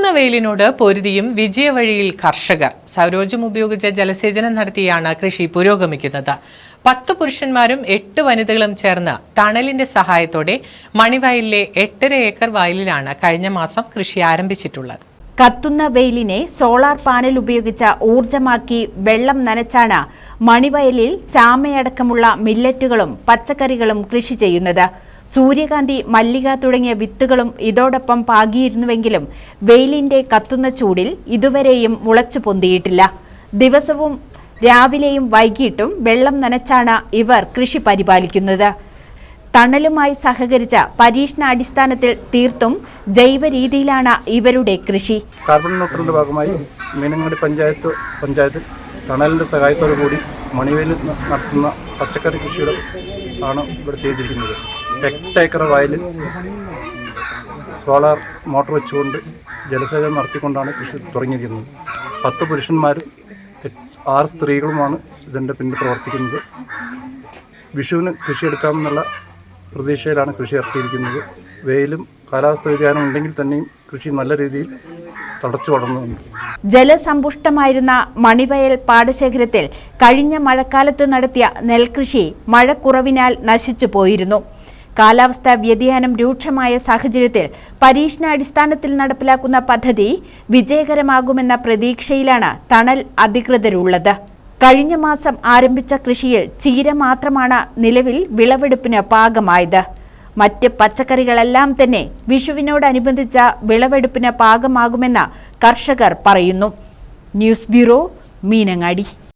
കത്തുന്ന വെയിലിനോട് പൊരുതിയും വിജയവഴിയിൽ കർഷകർ സൗരോർജ്ജം ഉപയോഗിച്ച് ജലസേചനം നടത്തിയാണ് കൃഷി പുരോഗമിക്കുന്നത്. 10 പുരുഷന്മാരും 8 വനിതകളും ചേർന്ന് തണലിന്റെ സഹായത്തോടെ മണിവയലിലെ 8.5 ഏക്കർ വയലിലാണ് കഴിഞ്ഞ മാസം കൃഷി ആരംഭിച്ചിട്ടുള്ളത്. കത്തുന്ന വെയിലിനെ സോളാർ പാനൽ ഉപയോഗിച്ച് ഊർജമാക്കി വെള്ളം നനച്ചാണ് മണിവയലിൽ ചാമയടക്കമുള്ള മില്ലറ്റുകളും പച്ചക്കറികളും കൃഷി ചെയ്യുന്നത്. സൂര്യകാന്തി, മല്ലിക തുടങ്ങിയ വിത്തുകളും ഇതോടൊപ്പം പാകിയിരുന്നുവെങ്കിലും വെയിലിന്റെ കത്തുന്ന ചൂടിൽ ഇതുവരെയും മുളച്ചു പൊന്തിയിട്ടില്ല. ദിവസവും രാവിലെയും വൈകിട്ടും വെള്ളം നനച്ചാണ് ഇവർ കൃഷി പരിപാലിക്കുന്നത്. തണലുമായി സഹകരിച്ച പരീക്ഷണാടിസ്ഥാനത്തിൽ തീർത്തും ജൈവ രീതിയിലാണ് ഇവരുടെ കൃഷി. കാർബൺ ന്യൂട്രലിന്റെ ഭാഗമായി മീനങ്ങാടി പഞ്ചായത്ത് തണലിന്റെ സഹായത്തോടു കൂടി മണിവയലിൽ നടത്തുന്ന പച്ചക്കറി കൃഷിയുടെ ആണ് ഇവിടെ ചെയ്തിരിക്കുന്നത്. 8 ഏക്കർ വയലിൽ സോളാർ മോട്ടോർ വെച്ചുകൊണ്ട് ജലസേചനം നടത്തിക്കൊണ്ടാണ് കൃഷി തുടങ്ങിയിരിക്കുന്നത്. 10 പുരുഷന്മാരും 6 സ്ത്രീകളുമാണ് ഇതിൻ്റെ പിന്നിൽ പ്രവർത്തിക്കുന്നത്. വിഷുവിന് കൃഷിയെടുക്കാമെന്നുള്ള പ്രതീക്ഷയിലാണ് കൃഷി ഇറക്കിയിരിക്കുന്നത്. വെയിലും കാലാവസ്ഥ വ്യതിയാനം ഉണ്ടെങ്കിൽ തന്നെയും കൃഷി നല്ല രീതിയിൽ തടച്ചു വളർന്നുണ്ട്. ജലസമ്പുഷ്ടമായിരുന്ന മണിവയൽ പാടശേഖരത്തിൽ കഴിഞ്ഞ മഴക്കാലത്ത് നടത്തിയ നെൽകൃഷി മഴക്കുറവിനാൽ നശിച്ചു പോയിരുന്നു. കാലാവസ്ഥാ വ്യതിയാനം രൂക്ഷമായ സാഹചര്യത്തിൽ പരീക്ഷണാടിസ്ഥാനത്തിൽ നടപ്പിലാക്കുന്ന പദ്ധതി വിജയകരമാകുമെന്ന പ്രതീക്ഷയിലാണ് തണൽ അധികൃതരുള്ളത്. കഴിഞ്ഞ മാസം ആരംഭിച്ച കൃഷിയിൽ ചീര മാത്രമാണ് നിലവിൽ വിളവെടുപ്പിന് പാകമായത്. മറ്റ് പച്ചക്കറികളെല്ലാം തന്നെ വിഷുവിനോടനുബന്ധിച്ച വിളവെടുപ്പിന് പാകമാകുമെന്ന് കർഷകർ പറയുന്നു. News bureau, Meenangadi.